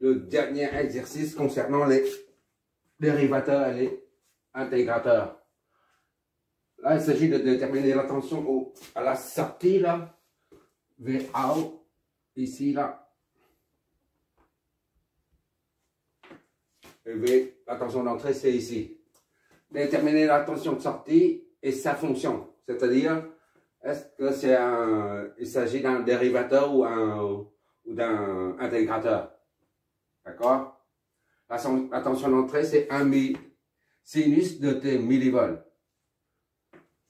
le dernier exercice concernant les dérivateurs et les intégrateurs. Là, il s'agit de déterminer la tension à la sortie, là, VO, ici, là. Et V, la tension d'entrée, c'est ici. Déterminer la tension de sortie et sa fonction. C'est-à-dire, est-ce que c'est il s'agit d'un dérivateur ou d'un intégrateur. D'accord? La tension d'entrée, c'est 1 sinus de T millivolts.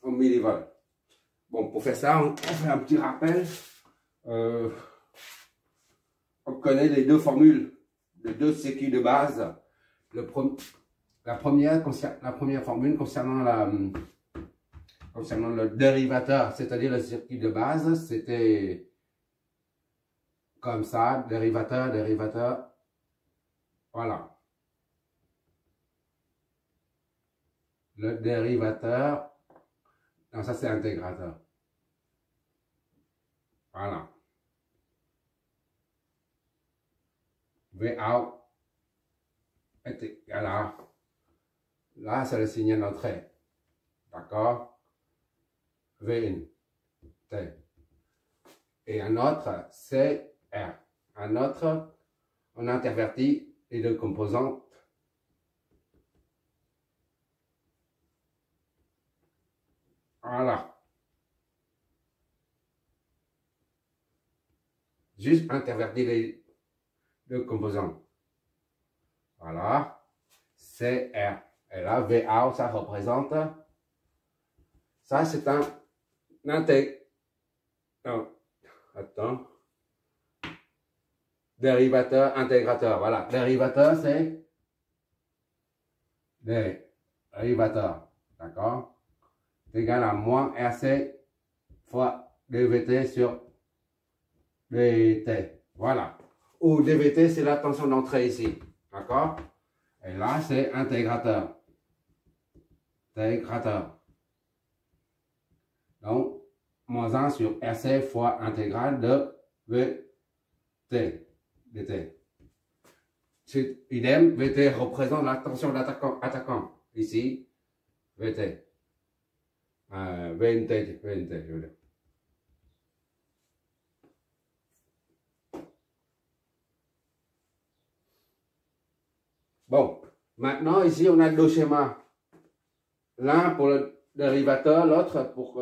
En millivolts. Bon, pour faire ça, on fait un petit rappel. On connaît les deux formules, les deux circuits de base. La première formule concernant le dérivateur, c'est-à-dire le circuit de base, c'était comme ça, dérivateur, voilà. Le dérivateur, non, ça c'est intégrateur. Voilà. VO est égal à, là c'est le signal d'entrée, d'accord? Vn, T. Et un autre, c'est R. Un autre, on intervertit les deux composantes. Voilà. Juste intervertir les deux composantes. Voilà. C'est R. Et là, VO, ça représente. Ça, c'est un dérivateur, intégrateur. Voilà. Dérivateur, c'est dérivateur. D'accord? C'est égal à moins RC fois dVT sur dT. Voilà. Ou dVT, c'est la tension d'entrée ici. D'accord? Et là, c'est intégrateur. Intégrateur. Donc, moins 1 sur RC fois intégrale de VT. VT. C'est idem, VT représente la tension d'attaquant. Ici, VT. VNT, je veux dire. Bon, maintenant ici on a deux schémas. L'un pour le dérivateur, l'autre pour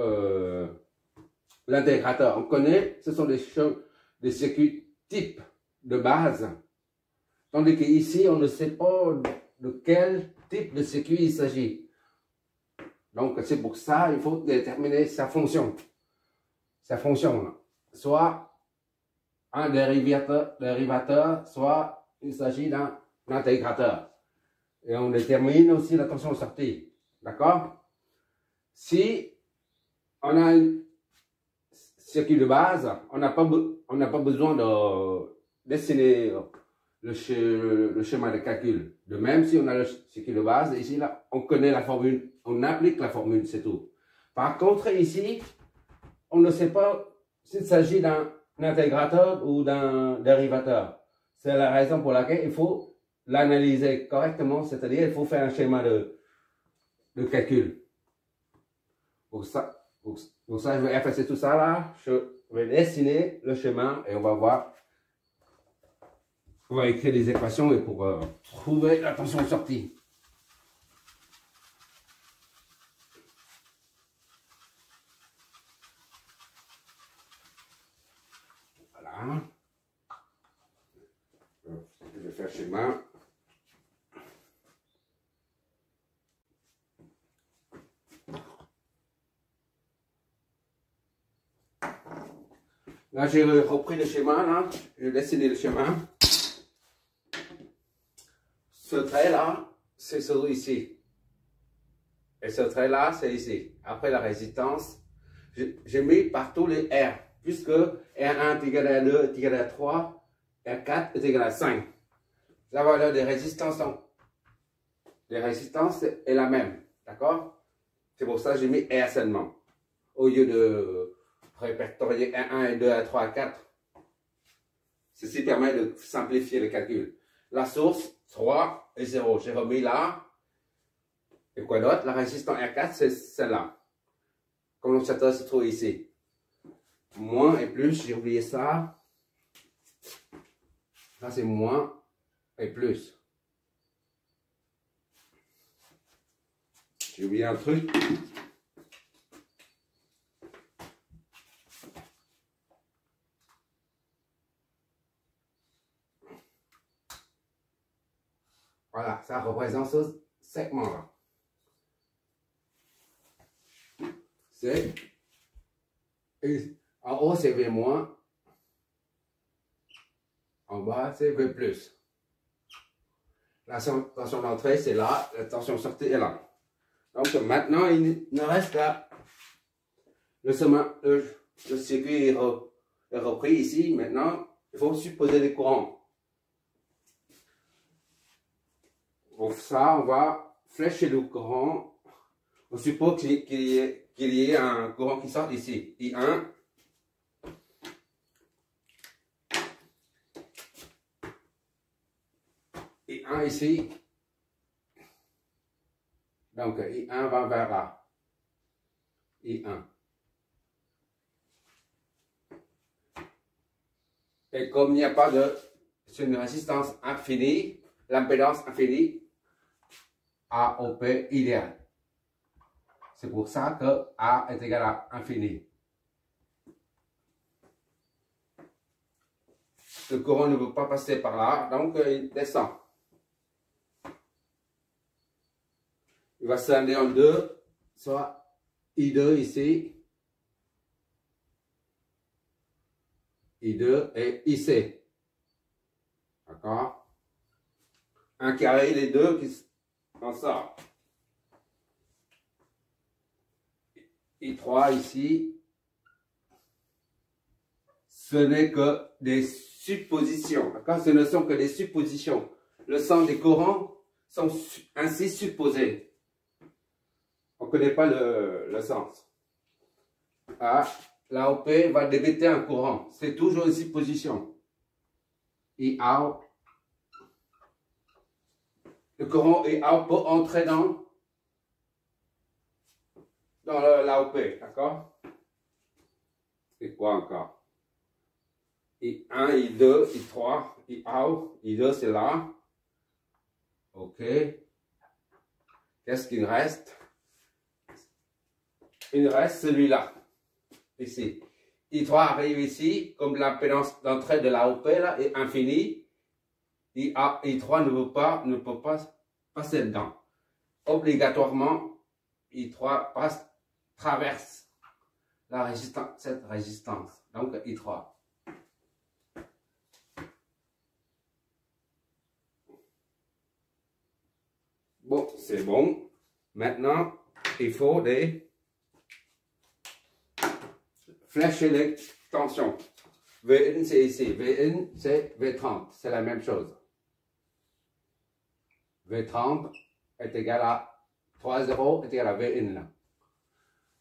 l'intégrateur. On connaît, ce sont des circuits type de base. Tandis qu'ici, on ne sait pas de quel type de circuit il s'agit. Donc, c'est pour ça il faut déterminer sa fonction. Sa fonction, soit un dérivateur, soit il s'agit d'un intégrateur. Et on détermine aussi la tension de sortie. D'accord? Si on a un circuit de base, on n'a pas besoin de dessiner le schéma de calcul. De même, si on a le circuit de base, ici, là, on connaît la formule, on applique la formule, c'est tout. Par contre, ici, on ne sait pas s'il s'agit d'un intégrateur ou d'un dérivateur. C'est la raison pour laquelle il faut l'analyser correctement, c'est-à-dire il faut faire un schéma de calcul. Pour ça, je vais effacer tout ça là, je vais dessiner le schéma et on va voir. On va écrire des équations et pour trouver la tension de sortie. Voilà. Je vais faire le schéma. Là, j'ai repris le schéma, là. J'ai dessiné le schéma. Ce trait-là, c'est celui ici. Et ce trait-là, c'est ici. Après la résistance, j'ai mis partout les R. Puisque R1 est égal à 2 est égal à 3, R4 est égal à 5. La valeur des résistances est la même. D'accord? C'est pour ça que j'ai mis R seulement. Au lieu de répertorier R1 et 2 à 3 à 4. Ceci permet de simplifier le calcul. La source, 3 et 0. J'ai remis là. Et quoi d'autre? La résistance R4, c'est celle-là. Condensateur se trouve ici. Moins et plus, j'ai oublié ça. Là, c'est moins et plus. J'ai oublié un truc. Voilà, ça représente ce segment-là. C'est, en haut, c'est V-, en bas, c'est V+. La tension d'entrée, c'est là, la tension de sortie est là. Donc maintenant, il ne reste qu'à le circuit est repris ici. Maintenant, il faut supposer les courants. Pour ça, on va flécher le courant. On suppose qu'il y ait un courant qui sort ici. I1. I1 ici. Donc, I1 va vers là. I1. Et comme il n'y a pas de... C'est une résistance infinie, l'impédance infinie, AOP idéal. C'est pour ça que A est égal à infini. Le courant ne veut pas passer par là, donc il descend. Il va se scinder en deux, soit I2 ici, I2 et IC. D'accord? Un carré, les deux qui en sortent. I3 ici, ce n'est que des suppositions. D'accord? Ce ne sont que des suppositions. Le sens des courants sont ainsi supposés. On ne connaît pas le sens. Ah, l'AOP va débiter un courant. C'est toujours une supposition. IAO. Le courant IAO peut entrer dans l'AOP. D'accord? Et quoi encore? I1, I2, I3, IAO. I2, c'est là. OK. Qu'est-ce qu'il reste? Il reste celui-là, ici. I3 arrive ici, comme l'impédance d'entrée de l'AOP là est infinie. I3 ne peut pas passer dedans. Obligatoirement, I3 traverse cette résistance. Donc I3. Bon, c'est bon. Maintenant, il faut flécher les tensions. V1 c'est ici. V1 c'est V30. C'est la même chose. V30 est égal à 3,0 est égal à V1 là.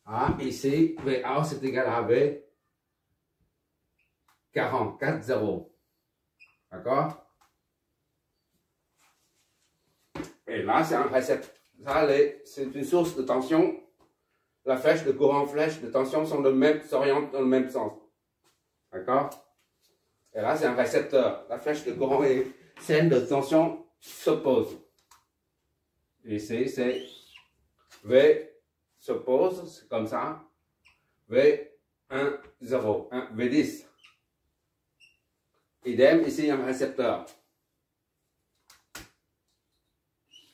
Ah, ici, V1 c'est égal à V40, 4,0. D'accord? Et là, c'est un récepteur. C'est une source de tension. La flèche, le courant flèche de tension s'orientent dans le même sens. D'accord? Et là, c'est un récepteur. La flèche de courant et celle de tension s'opposent. Ici, c'est V s'oppose, c'est comme ça. V1, 0, 1, V10. Idem, ici, un récepteur.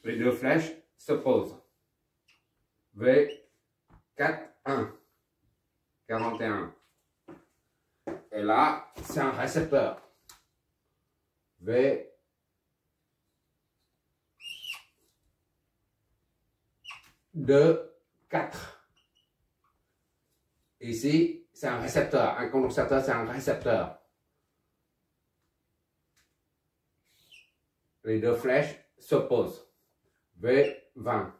Les deux flèches s'opposent. V4, 1, 41. Et là, c'est un récepteur. V 2, 4. Ici, c'est un récepteur. Un condensateur, c'est un récepteur. Les deux flèches s'opposent. V20.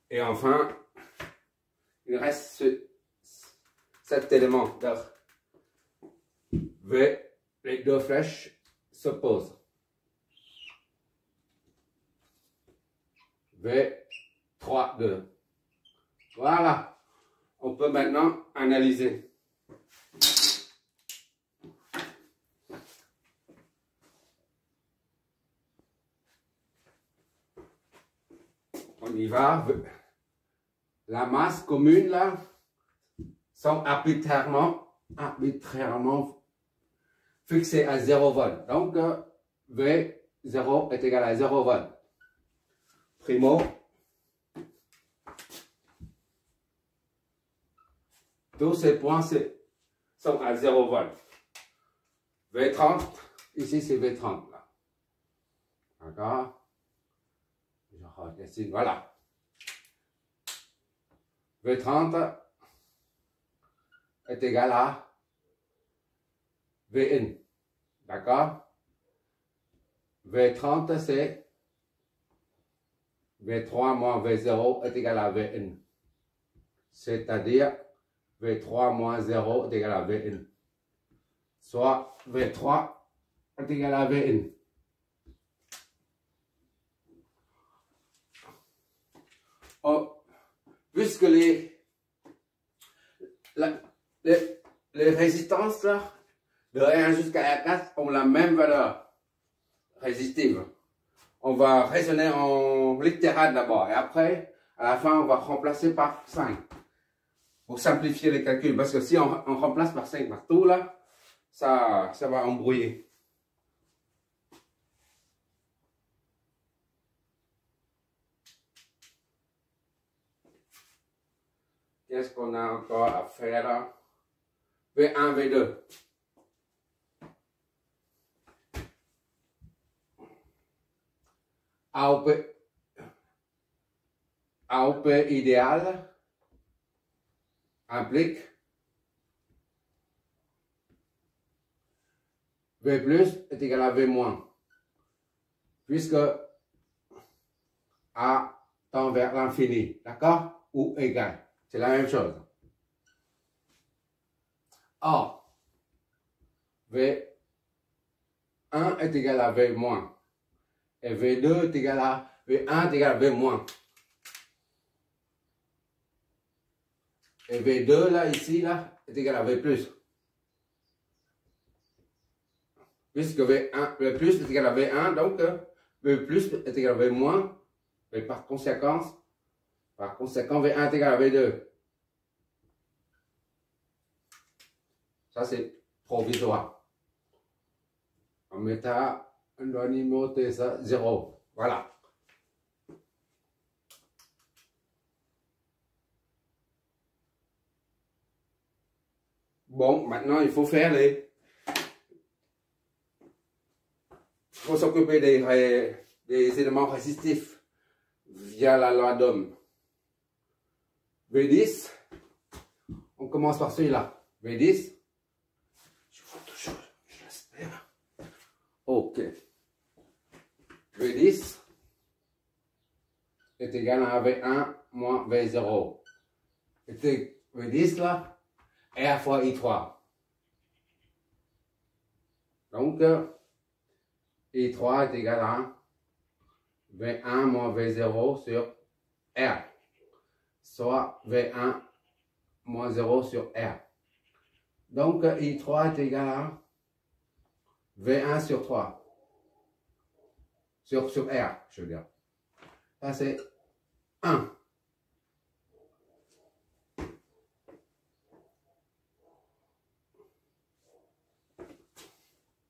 Et enfin, il reste cet élément V les deux flèches s'opposent. V3, 2. Voilà. On peut maintenant analyser. On y va. La masse commune là sont arbitrairement fixées à 0 volt. Donc V0 est égal à 0 volt. Primo. Tous ces points sont à 0 volt. V30, ici c'est V30 là. D'accord? Je redessine, voilà. V30 est égal à Vn. D'accord? V30 c'est V3 moins V0 est égal à Vn. C'est-à-dire V3 moins 0 est égal à Vn. Soit V3 est égal à Vn. Oh, puisque les résistances de R1 jusqu'à R4 ont la même valeur résistive, on va raisonner en littéral d'abord et après, à la fin, on va remplacer par 5 pour simplifier les calculs. Parce que si on remplace par 5 partout, là, ça va embrouiller. Qu'est-ce qu'on a encore à faire là? V1, V2. AOP idéal implique V plus est égal à V moins, puisque A tend vers l'infini, d'accord? Ou égal, c'est la même chose. Or, V1 est égal à V moins, et V2 est égal à V1 est égal à V moins. Et V2 là, ici, là, est égal à V plus. Puisque V plus est égal à V1, donc V plus est égal à V moins, et par conséquent, V1 est égal à V2. Ça, c'est provisoire. En méta, on doit numéroter ça 0. Voilà. Bon, maintenant, il faut faire il faut s'occuper des éléments résistifs via la loi d'Ohm. V10, on commence par celui-là. V10, je vois toujours, j'espère. Ok. V10 est égal à V1 moins V0. Et V10 là, R fois I3. Donc, I3 est égal à V1 moins V0 sur R, soit V1 moins 0 sur R. Donc, I3 est égal à V1 sur 3. Sur R, je veux dire. Ça, c'est 1.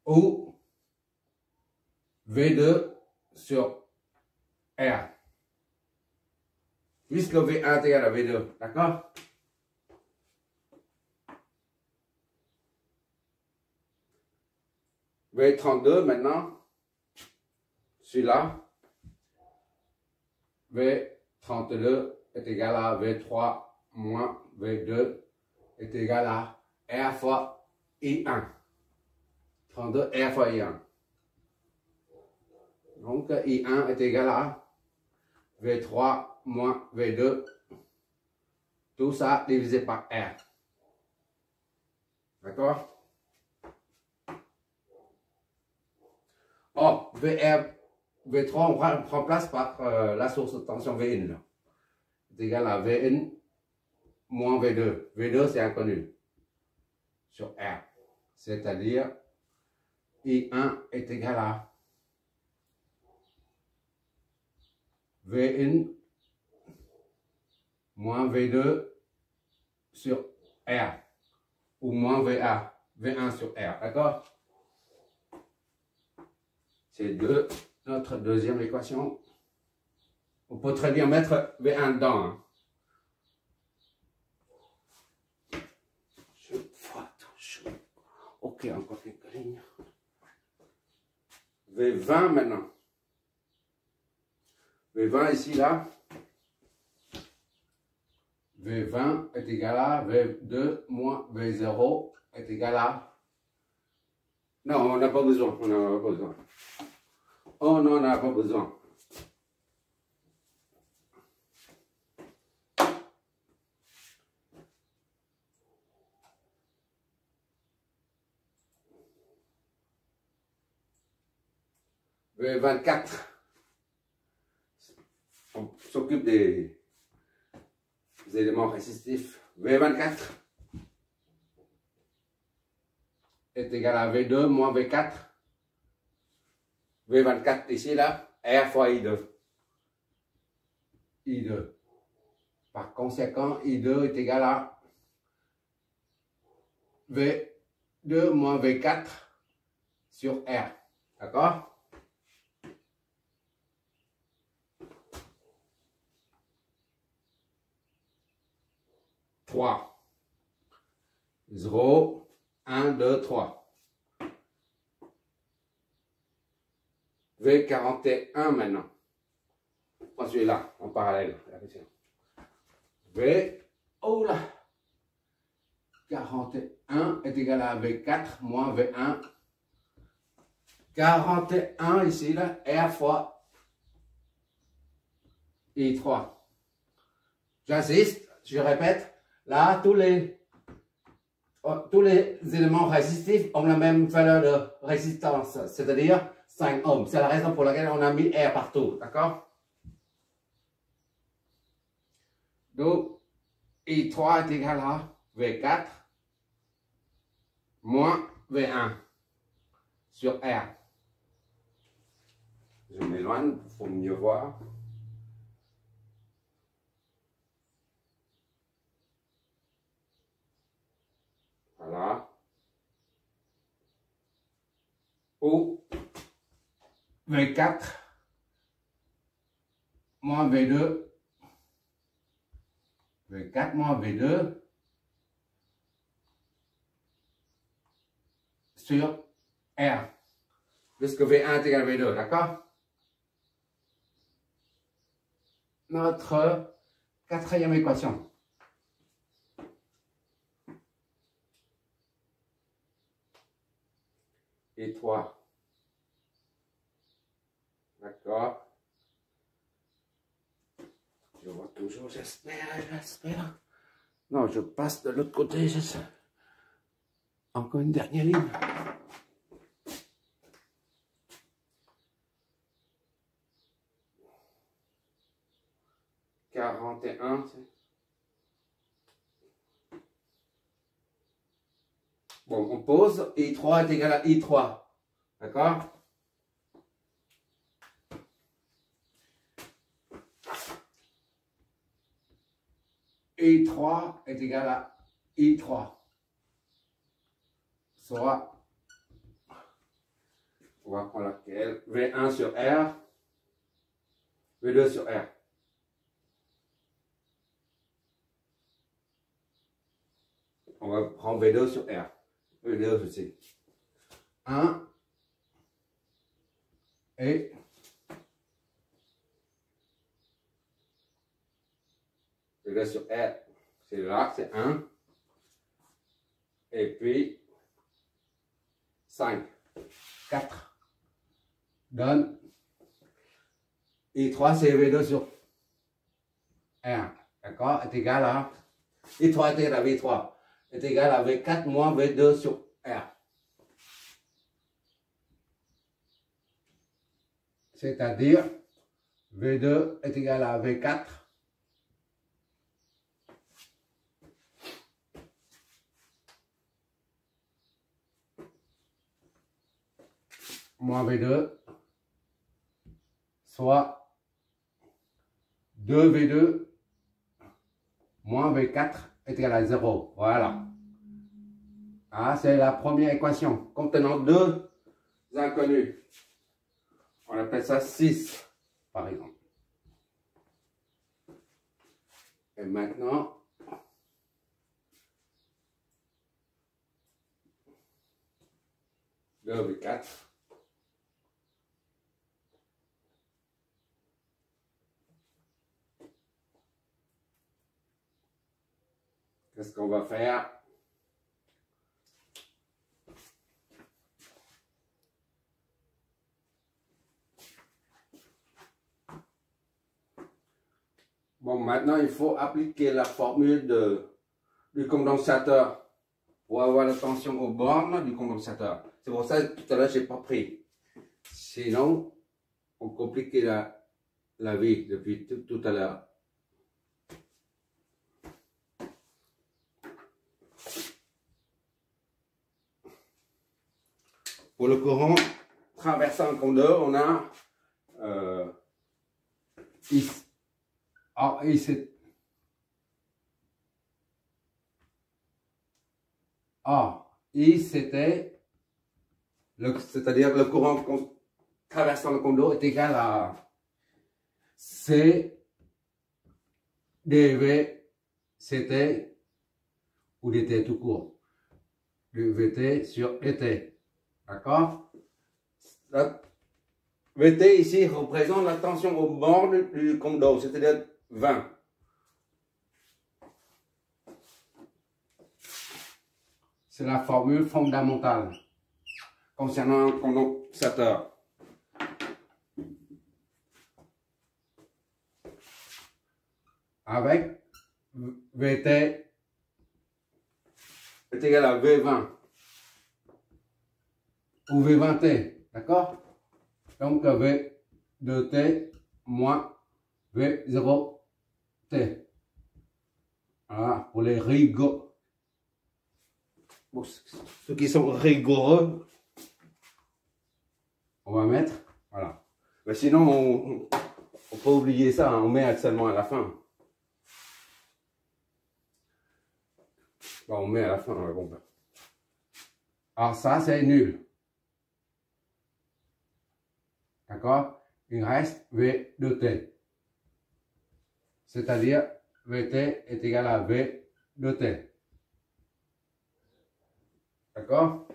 Ou V2 sur R. Puisque V1 est égal à V2, d'accord? V32 maintenant, celui-là, V32 est égal à V3 moins V2 est égal à R fois I1. 32 R fois I1. Donc I1 est égal à V3 moins V2. Tout ça divisé par R. D'accord? V3, on remplace par la source de tension V1. Là. C'est égal à V1 moins V2. V2, c'est inconnu. Sur R. C'est-à-dire, I1 est égal à V1 moins V2 sur R. Ou moins V1 sur R. D'accord? C'est notre deuxième équation. On peut très bien mettre V1 dedans. Hein. Je vois toujours. Ok, encore quelques lignes. V20 maintenant. V20 ici, là. V20 est égal à V2 moins V0 est égal à... Non, on n'a pas besoin. On n'en a pas besoin. On n'en a pas besoin. V24. On s'occupe des éléments résistifs. V24 est égal à V2 moins V4. V24 ici, là, R fois I2. I2. Par conséquent, I2 est égal à V2 moins V4 sur R. D'accord? Trois. 0, 1, 2, 3. V41 maintenant. On celui-là, en parallèle. Oh là, 41 est égal à V4 moins V1. 41 ici, là, R fois I3. J'insiste, je répète, là, tous les éléments résistifs ont la même valeur de résistance, c'est-à-dire 5 ohms. C'est la raison pour laquelle on a mis R partout, d'accord? Donc, I3 est égal à V4 moins V1 sur R. Je m'éloigne pour mieux voir. Voilà. Ou V4 moins V2. V4 moins V2 sur R. Puisque V1 est égal à V2, d'accord? Notre quatrième équation. Et 3. D'accord. Je vois toujours, j'espère. Non, je passe de l'autre côté, Encore une dernière ligne. Bon, on pose, I3 est égal à I3. D'accord? I3 est égal à I3. Soit, on va prendre laquelle? V1 sur R, V2 sur R. On va prendre V2 sur R. V2 aussi. 1 et V2 sur R. C'est là, c'est 1. Et puis 5, 4. Donne I3, c'est V2 sur R. D'accord? Est égal à I3 est égal à V3. Est égal à V4 moins V2 sur R. c'est-à-dire V2 est égal à V4 moins V2, soit 2V2 moins V4 est égal à 0. Voilà. Ah, c'est la première équation contenant deux inconnus. On appelle ça 6, par exemple. Et maintenant, le V4. Qu'est-ce qu'on va faire? Bon, maintenant, il faut appliquer la formule du condensateur pour avoir la tension aux bornes du condensateur. C'est pour ça que tout à l'heure, je n'ai pas pris. Sinon, on compliquait la vie depuis tout à l'heure. Pour le courant traversant un conducteur, on a ici. Ah, ici. Ah, I c'était, c'est-à-dire le courant traversant le conducteur est égal à C dV CT ou dt tout court. Du VT sur dt. D'accord? VT ici représente la tension au bord du conducteur, c'est-à-dire 20. C'est la formule fondamentale concernant un condensateur. Avec VT est égal à V20 ou V20T, d'accord? Donc V2T moins V0T. Voilà, pour les rigoureux. Bon, ceux qui sont rigoureux, on va mettre, voilà. Mais sinon, on peut oublier ça, hein, on met seulement à la fin. Bon, on met à la fin, ouais, bon. Alors ça, c'est nul. D'accord? Il reste V2T. C'est-à-dire, VT est égal à V2T. D'accord?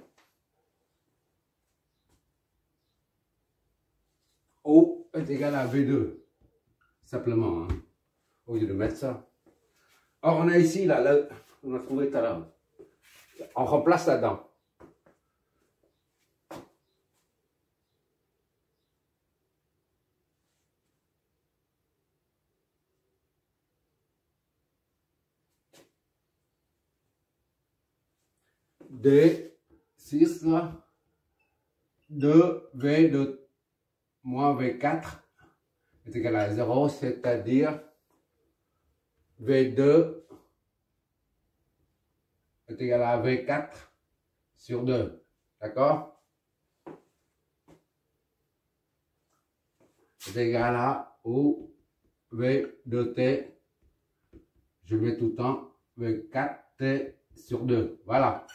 O est égal à V2. Simplement, hein, au lieu de mettre ça. Or, on a ici, là, on a trouvé tout à l'heure. On remplace là-dedans. D6 2V2 moins V4 est égal à 0, c'est-à-dire V2 est égal à V4 sur 2. D'accord? C'est égal à ou V2T, je mets tout le temps V4T sur 2. Voilà.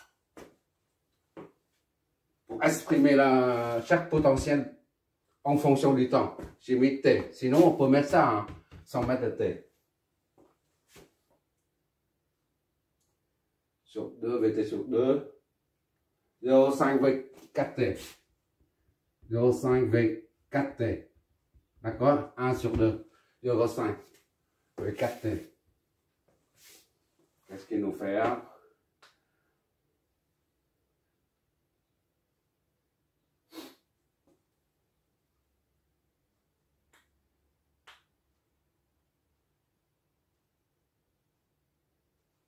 Pour exprimer chaque potentiel en fonction du temps, j'ai mis T. Sinon, on peut mettre ça, hein, sans mettre T. Sur 2, VT sur 2. 0,5 V4T. 0,5 V4T. D'accord? 1 sur 2. 0,5 V4T. Qu'est-ce qu'il nous fait?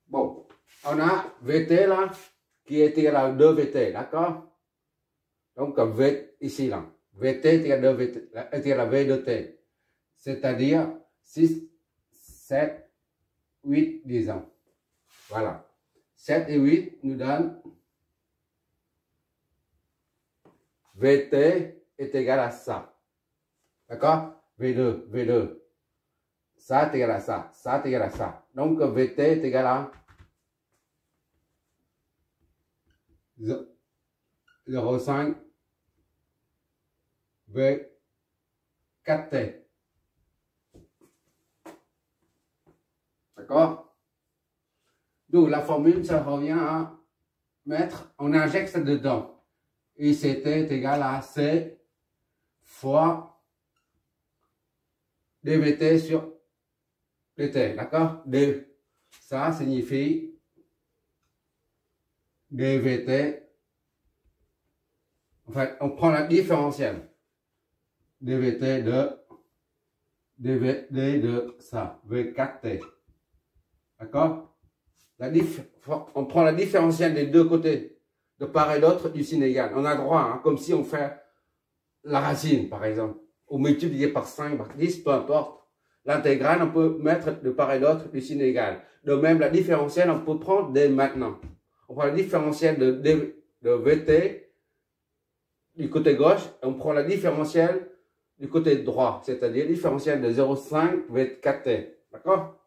Bon, on a VT là, qui est égal à 2 VT, d'accord? Donc V ici là. Vt est égal à V de t. C'est-à-dire 6, 7, 8, disons. Voilà. 7 et 8 nous donnent Vt est égal à ça. D'accord? V2, V2. Ça est égal à ça. Ça est égal à ça. Donc Vt est égal à 0,5 V 4t. D'accord? Donc la formule, ça revient à mettre, on injecte ça dedans. ICT est égal à C fois dVt sur dt. D'accord? Ça signifie dVt. En fait, on prend la différentielle. dVt de dVd de ça, V4t. D'accord? On prend la différentielle des deux côtés, de part et d'autre du signe égal. On a droit, hein, comme si on fait la racine, par exemple, ou multiplié par 5, par 10, peu importe. L'intégrale, on peut mettre de part et d'autre du signe égal. De même, la différentielle, on peut prendre dès maintenant. On prend la différentielle de Vt du côté gauche, et on prend la différentielle du côté droit, c'est-à-dire différentielle de 0,5 V4t. D'accord?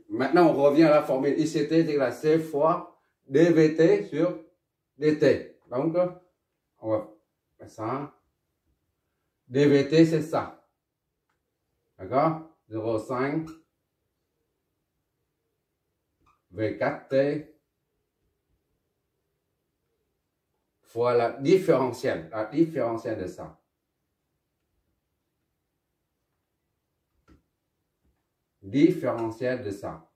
Maintenant, on revient à la formule ICT est égal à C fois dVt sur dt. Donc, on va faire ça. dVt, c'est ça. D'accord? 0,5 V4t fois la différentielle de ça. Différentielle de ça.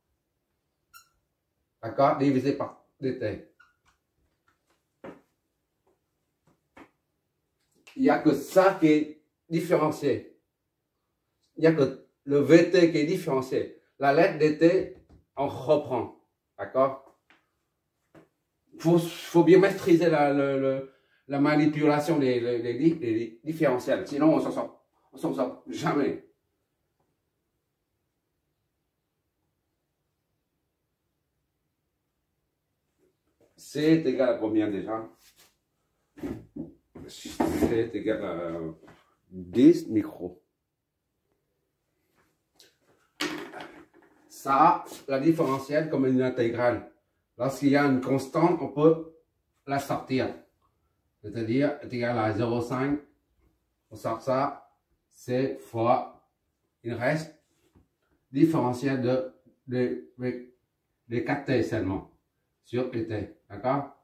D'accord? Divisé par dt. Il n'y a que ça qui est différencié. Il n'y a que le Vt qui est différencié. La lettre dt, on reprend. D'accord? Faut bien maîtriser la manipulation des différentiels. Sinon, on s'en sort jamais. C est égal à combien déjà? C est égal à 10 micros. Ça, la différentielle comme une intégrale. Lorsqu'il y a une constante, on peut la sortir. C'est-à-dire, est égal à 0,5. On sort ça. C fois, il reste différentielle de 4t seulement. Sur dt. D'accord?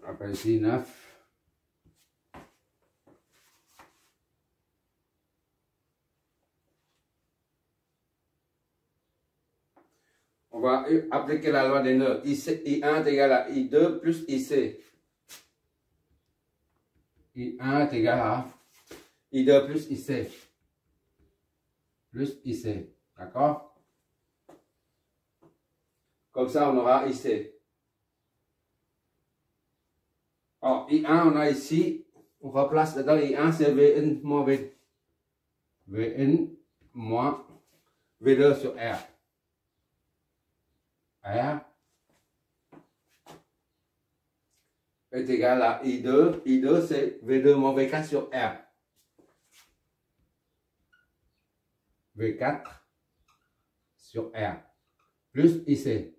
Après ici, 9. On va appliquer la loi des nœuds. I1 est égal à I2 plus IC. I1 est égal à I2 plus IC. Plus IC. D'accord? Comme ça, on aura IC. Alors, I1, on a ici, on replace dedans I1, c'est Vn moins V. Vn moins V2 sur R. R est égal à I2. I2, c'est V2 moins V4 sur R. V4 sur R. Plus IC.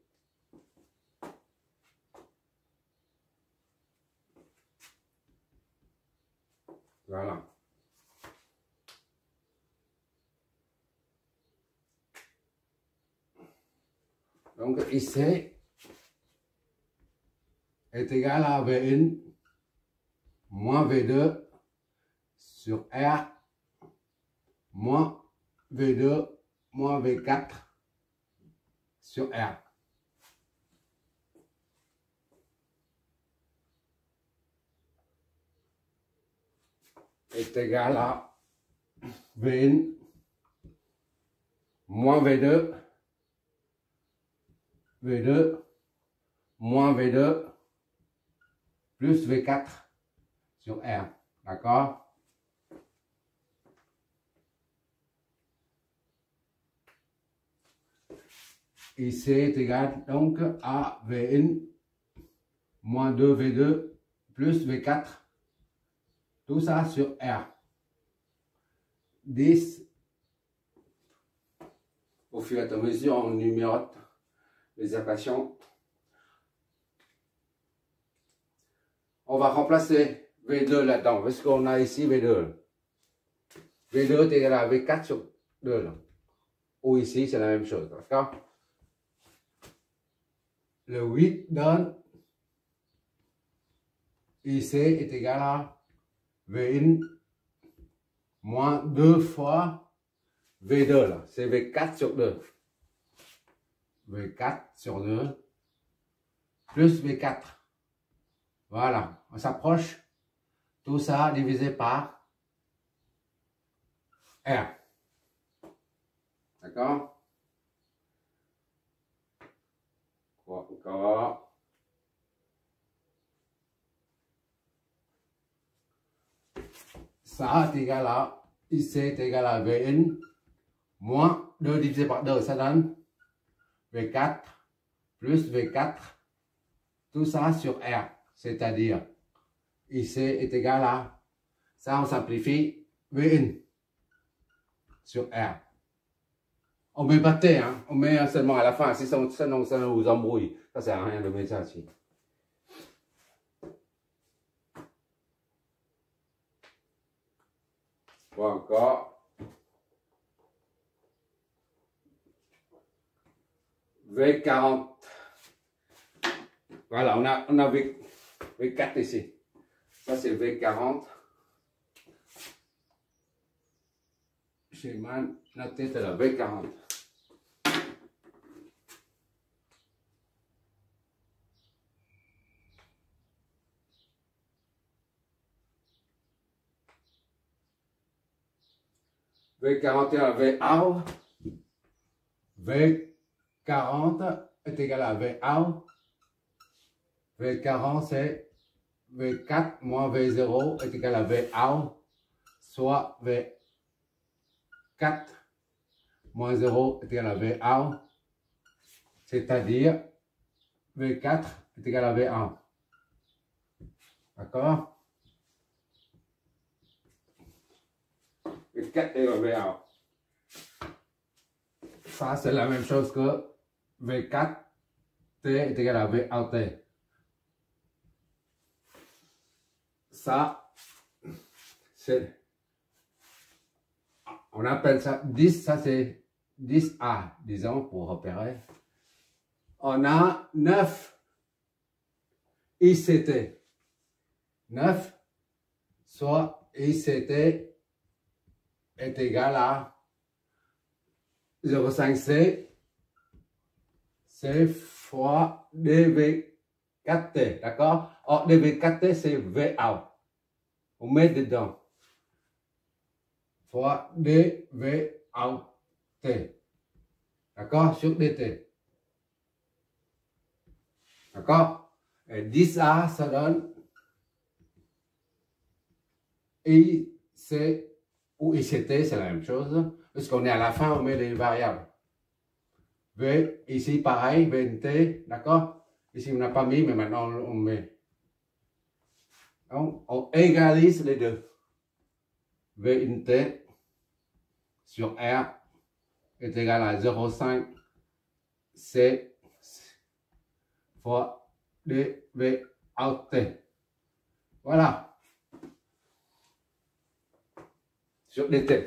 Voilà. Donc IC est égal à Vn moins V2 sur R moins V2 moins V4 sur R. Est égal à Vn moins V2, V2, moins V2, plus V4 sur R. D'accord? Ici est égal donc à V1 moins 2V2 plus V4. Tout ça sur R. 10. Au fur et à mesure, on numérote les équations. On va remplacer V2 là-dedans, parce qu'on a ici V2. V2 est égal à V4 sur 2. Là. Ou ici, c'est la même chose. D'accord? Le 8 donne IC est égal à V1 moins 2 fois V2. Là. C'est V4 sur 2. V4 sur 2 plus V4. Voilà, on s'approche. Tout ça divisé par R. D'accord? Quoi encore? Ça est égal à IC est égal à Vn moins 2 divisé par 2, ça donne V4 plus V4, tout ça sur R, c'est-à-dire IC est égal à, ça on simplifie, Vn sur R. On met pas T, hein, on met seulement à la fin, si ça nous embrouille, ça sert à rien de mettre ça ici. Bon, encore. V40. Voilà, on a V4 ici. Ça, c'est V40. Schéma noté de la V40. V40 est à VA. V40 est égal à VA. V40 c'est V4 moins V0 est égal à VA, soit V4 moins 0 est égal à VA, c'est-à-dire V4 est égal à V1. D'accord? V4 est égal à V1. Ça, c'est la même chose que V4 T est égal à VAT. Ça, c'est, on appelle ça 10, ça c'est 10A, disons, pour repérer. On a 9 ICT. 9, soit ICT est égal à 0,5C, C fois dV4T, d'accord? Or, dV4T, c'est VA. On met dedans. Fois dVAT. D'accord? Sur dt. D'accord? Et 10A, ça donne IC ou ICT, c'est la même chose. Parce qu'on est à la fin, on met les variables. V, ici pareil, VNT, d'accord? Ici on n'a pas mis, mais maintenant on met. Donc, on égalise les deux. VNT sur R est égal à 0,5 C fois dVAT. Voilà. Sur dt.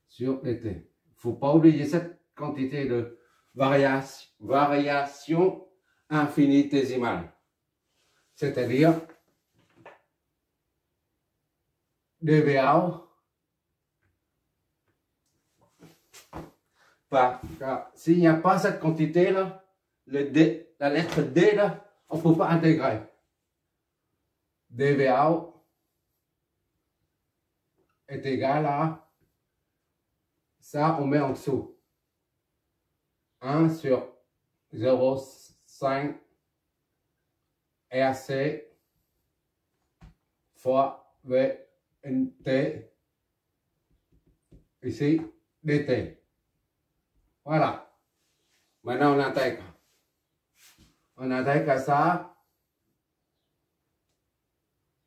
Sur dt. Il ne faut pas oublier cette quantité de variation infinitésimale. C'est-à-dire dVA, car s'il n'y a pas cette quantité là, la lettre D là, on ne peut pas intégrer. dVA est égal à Ça, on met en dessous. 1 sur 0,5 RC fois VNT, ici, DT. Voilà. Maintenant, on intègre. On intègre à ça.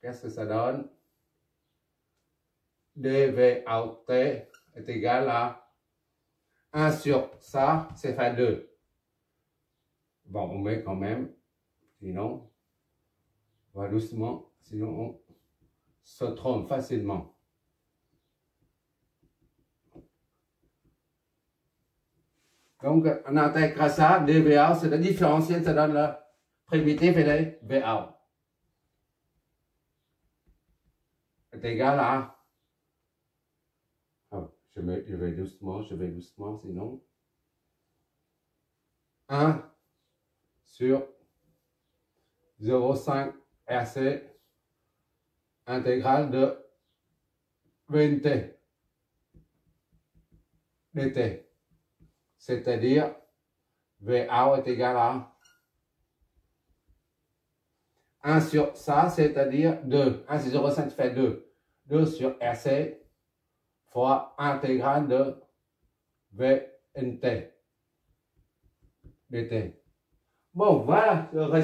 Qu'est-ce que ça donne? dV out T est égal à 1 sur ça, c'est fait 2. Bon, on met quand même, sinon, on va doucement, sinon on se trompe facilement. Donc, on intègre à ça, dV out, c'est la différentielle, ça donne la primitive et les V out. Est égal à, je vais doucement, sinon, 1 sur 0,5 RC intégrale de VNT dt. C'est-à-dire, VA est égal à 1 sur ça, c'est-à-dire 2. 1 sur 0,5 fait 2. 2 sur RC fois intégrale de VNT dt. Bon, voilà le résultat.